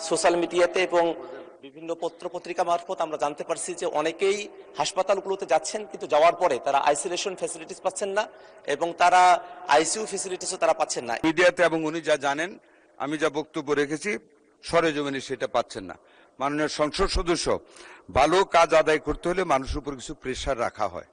Social মিডিয়াতে এবং বিভিন্ন পত্র পত্রিকা মারফত আমরা জানতে পারছি যে অনেকেই হাসপাতালগুলোতে যাচ্ছেন, কিন্তু যাওয়ার পরে তারা আইসোলেশন ফ্যাসিলিটিস পাচ্ছেন না এবং তারা আইসিইউ ফ্যাসিলিটিসও তারা পাচ্ছেন না। মিডিয়াতে এবং উনি যা জানেন, আমি যা বক্তব্য রেখেছি সরেজমিনে সেটা পাচ্ছেন না। মাননীয় সংসদ সদস্য, ভালো কাজ আদায় করতে হলে মানুষের উপর কিছু প্রেশার রাখা হয়।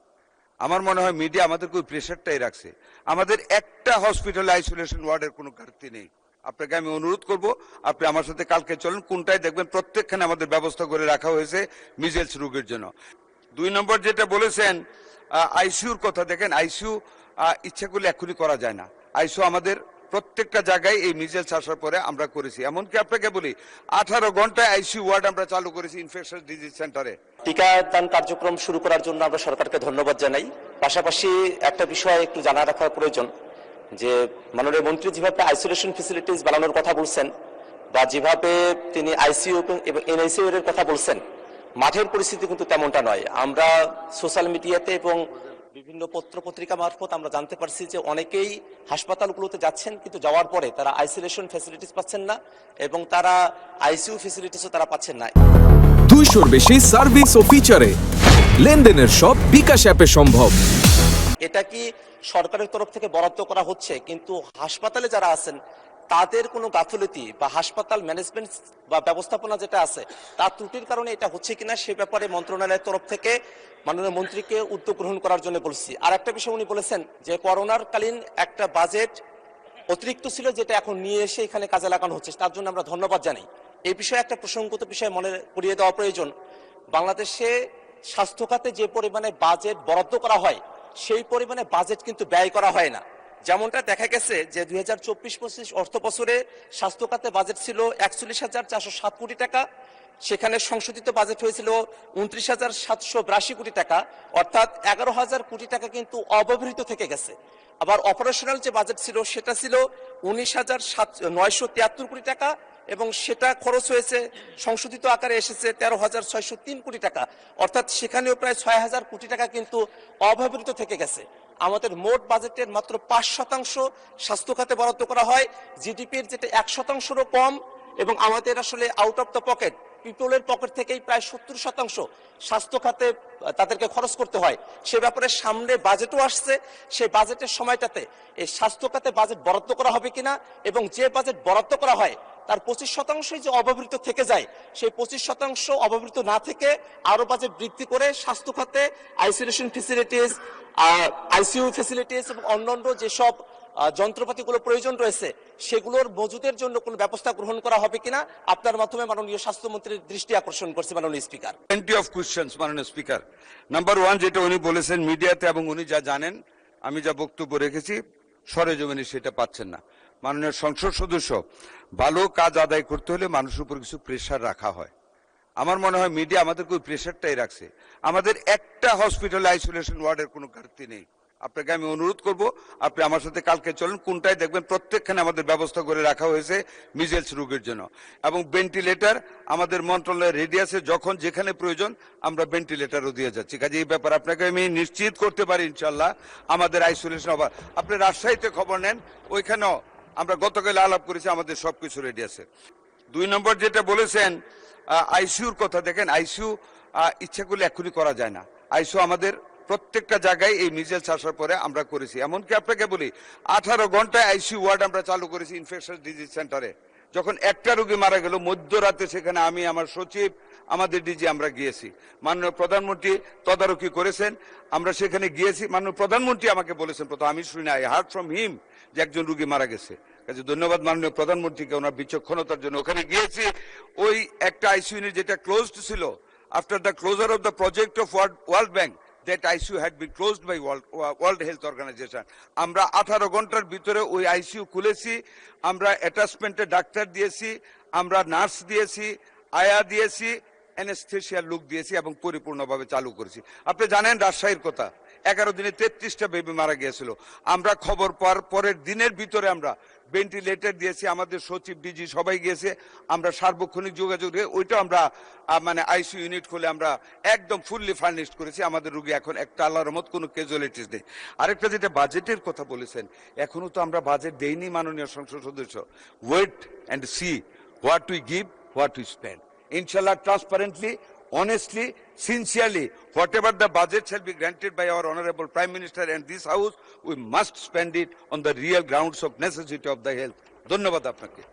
আমার মনে হয় মিডিয়া আমাদেরকে ওই প্রেশারটাই রাখছে। আমাদের একটা হসপিটালে আইসোলেশন ওয়ার্ডের কোনো ঘাটতি নেই। আপনাকে আমি অনুরোধ করব, আপনি আমার সাথে কালকে চলুন, কোনটায় দেখবেন প্রত্যেকখানে আমাদের ব্যবস্থা করে রাখা হয়েছে মিজেলস রোগের জন্য। 2 নম্বর যেটা বলেছেন আইসিইউর কথা, দেখেন আইসিইউ ইচ্ছা করলে এখনই করা যায় না। আইসিইউ আমাদের প্রত্যেকটা জায়গায় এই মিজেলস আসার পরে আমরা করেছি। এমনকি আপনাকে বলি 18 ঘন্টায় আইসিইউ ওয়ার্ড আমরা চালু করেছি ইনফেকশাস ডিজিজ সেন্টারে। টিকাদান কার্যক্রম শুরু করার জন্য আমরা সরকারকে ধন্যবাদ জানাই। পাশাপাশি একটা বিষয় একটু জানা রাখার প্রয়োজন যে মাননীয় মন্ত্রী যেভাবে আইসোলেশন ফ্যাসিলিটিস বাড়ানোর কথা বলছেন বা যেভাবে তিনি আইসিইউ এবং এনআইসিইউ এর কথা বলছেন, মাঠের পরিস্থিতি কিন্তু তেমনটা নয়। আমরা সোশ্যাল মিডিয়াতে এবং বিভিন্ন পত্র পত্রিকা মারফত আমরা জানতে পারছি যে অনেকেই হাসপাতালগুলোতে যাচ্ছেন, কিন্তু যাওয়ার পরে তারা আইসোলেশন ফ্যাসিলিটিস পাচ্ছেন না এবং তারা আইসিইউ ফ্যাসিলিটিসও তারা পাচ্ছেন না। 200-র বেশি সার্ভিস ও ফিচারে লেনদেনের সব বিকাশ অ্যাপে সম্ভব। এটা কি সরকারের তরফ থেকে বরাদ্দ করা হচ্ছে, কিন্তু হাসপাতালে যারা আছেন তাদের কোনো গাফিলতি বা হাসপাতাল ম্যানেজমেন্ট বা ব্যবস্থাপনা যেটা আছে তার ত্রুটির কারণে এটা হচ্ছে কিনা সে ব্যাপারে মন্ত্রণালয়ের তরফ থেকে মাননীয় মন্ত্রীকে উদ্যোগ গ্রহণ করার জন্য বলছি। আর একটা বিষয় উনি বলেছেন যে করোনার কালীন একটা বাজেট অতিরিক্ত ছিল, যেটা এখন নিয়ে এসে এখানে কাজে লাগানো হচ্ছে, তার জন্য আমরা ধন্যবাদ জানাই। এই বিষয়ে একটা প্রসঙ্গত বিষয় মনে করিয়ে দেওয়া প্রয়োজন। বাংলাদেশে স্বাস্থ্য খাতে যে পরিমাণে বাজেট বরাদ্দ করা হয় সেই পরিমাণে বাজেট কিন্তু ব্যয় করা হয় না। যেমনটা দেখা গেছে যে 2024-25 অর্থ বছরে স্বাস্থ্য খাতে বাজেট ছিল 41,407 কোটি টাকা, সেখানে সংশোধিত বাজেট হয়েছিল 29,782 কোটি টাকা, অর্থাৎ 11,000 কোটি টাকা কিন্তু অব্যবহৃত থেকে গেছে। আবার অপারেশনাল যে বাজেট ছিল সেটা ছিল 19,973 কোটি টাকা এবং সেটা খরচ হয়েছে সংশোধিত আকারে এসেছে 13,603 কোটি টাকা, অর্থাৎ সেখানেও প্রায় 6,000 কোটি টাকা কিন্তু অব্যবহৃত থেকে গেছে। আমাদের মোট বাজেটের মাত্র 5% স্বাস্থ্য খাতে বরাদ্দ করা হয়, জিডিপির যেটা 1%-রও কম, এবং আমাদের আসলে আউট অফ দ্য পকেট, পিপলের পকেট থেকেই প্রায় 70% স্বাস্থ্য খাতে তাদেরকে খরচ করতে হয়। সে ব্যাপারে সামনে বাজেটও আসছে, সেই বাজেটের সময়টাতে এই স্বাস্থ্য খাতে বাজেট বরাদ্দ করা হবে কিনা এবং যে বাজেট বরাদ্দ করা হয় তার 25% যে অব্যবহৃত থেকে যায় সেই 25% অব্যবহৃত না থেকে আরো বাজেট বৃদ্ধি করে স্বাস্থ্য খাতে আইসোলেশন ফ্যাসিলিটিস, আইসিইউ ফ্যাসিলিটিস এবং অন্যান্য যেসব যন্ত্রপাতিগুলো প্রয়োজন রয়েছে সেগুলোর মজুদের জন্য কোনো ব্যবস্থা গ্রহণ করা হবে কিনা আপনার মাধ্যমে মাননীয় স্বাস্থ্যমন্ত্রীর দৃষ্টি আকর্ষণ করছে মাননীয় স্পিকার। প্লেন্টি অফ কোয়েশ্চেনস মাননীয় স্পিকার। নাম্বার 1 যেটা উনি বলেছেন মিডিয়াতে এবং উনি যা জানেন, আমি যা বক্তব্য রেখেছি সরেজমিনে সেটা পাচ্ছেন না। মাননীয় সংসদ সদস্য, ভালো কাজ আদায় করতে হলে মানুষের উপর কিছু প্রেশার রাখা হয়। আমার মনে হয় মিডিয়া আমাদেরকে ওই প্রেশারটাই রাখছে। আমাদের একটা হসপিটালে আইসোলেশন ওয়ার্ডের কোনো ঘাটতি নেই। আপনাকে আমি অনুরোধ করব, আপনি আমার সাথে কালকে চলুন, কোনটায় দেখবেন প্রত্যেকখানে আমাদের ব্যবস্থা করে রাখা হয়েছে মিজেলস রোগের জন্য। এবং ভেন্টিলেটর আমাদের মন্ত্রণালয়ের রেডি আছে, যখন যেখানে প্রয়োজন আমরা ভেন্টিলেটরও দিয়ে যাচ্ছি। কাজে এই ব্যাপার আপনাকে আমি নিশ্চিত করতে পারি ইনশাল্লাহ আমাদের আইসোলেশন হবে। আপনি রাজশাহীতে খবর নেন, ওইখানেও আমরা গতকাল আলাপ করেছি, আমাদের সবকিছু রেডি আছে। 2 নম্বর যেটা বলেছেন আইসিইউর কথা, দেখেন আইসিইউ ইচ্ছা করলে এখনই করা যায় না। আইসিইউ আমাদের প্রত্যেকটা জায়গায় এই মিজেলস আসার পরে আমরা করেছি। এমনকি আপনাকে বলি 18 ঘন্টায় আইসিইউ ওয়ার্ড আমরা চালু করেছি ইনফেকশাস ডিজিজ সেন্টারে। যখন একটা রোগী মারা গেল মধ্যরাতে, সেখানে আমি, আমার সচিব, আমাদের ডিজি আমরা গিয়েছি। মাননীয় প্রধানমন্ত্রী তদারকি করেছেন, আমরা সেখানে গিয়েছি। মাননীয় প্রধানমন্ত্রী আমাকে বলেছেন, প্রথম আমি শুনি, আই হার্ড ফ্রম হিম যে একজন রোগী মারা গেছে। কাজে ধন্যবাদ মাননীয় প্রধানমন্ত্রীকে ওনার বিচক্ষণতার জন্য। ওখানে গিয়েছি, ওই একটা আইসিইউ ইউনিট যেটা ক্লোজড ছিল, after the closure of the project of world bank, that ICU had been closed by World Health Organization. আমরা 18 ঘন্টার ভিতরে ওই আইসিইউ খুলেছি, আমরা অ্যাটাচমেন্টে ডাক্তার দিয়েছি, আমরা নার্স দিয়েছি, আয়া দিয়েছি, অ্যানেস্থেসিয়ার লোক দিয়েছি এবং পরিপূর্ণভাবে চালু করেছি। আপনি জানেন রাজশাহীর কথা, 11 দিনে 33টা বেবি মারা গিয়েছিল। আমরা খবর পাওয়ার পরের দিনের ভিতরে আমরা ভেন্টিলেটর দিয়েছি, আমাদের সচিব, ডিজি সবাই গিয়েছে। আমরা সার্বক্ষণিক যোগাযোগ দিয়ে ওইটা আমরা মানে আইসিইউ ইউনিট খুলে আমরা একদম ফুললি ফার্নিশড করেছি। আমাদের রোগী এখন একটা আল্লাহর রহমত কোনো ক্যাজুয়ালিটিস নেই। আরেকটা যেটা বাজেটের কথা বলেছেন, এখনো তো আমরা বাজেট দেইনি মাননীয় সংসদ সদস্য। Wait and see what we give what we spend. Inshallah, transparently, honestly, sincerely, whatever the budget shall be granted by our Honorable Prime Minister and this House, we must spend it on the real grounds of necessity of the health. ধন্যবাদ আপনাকে।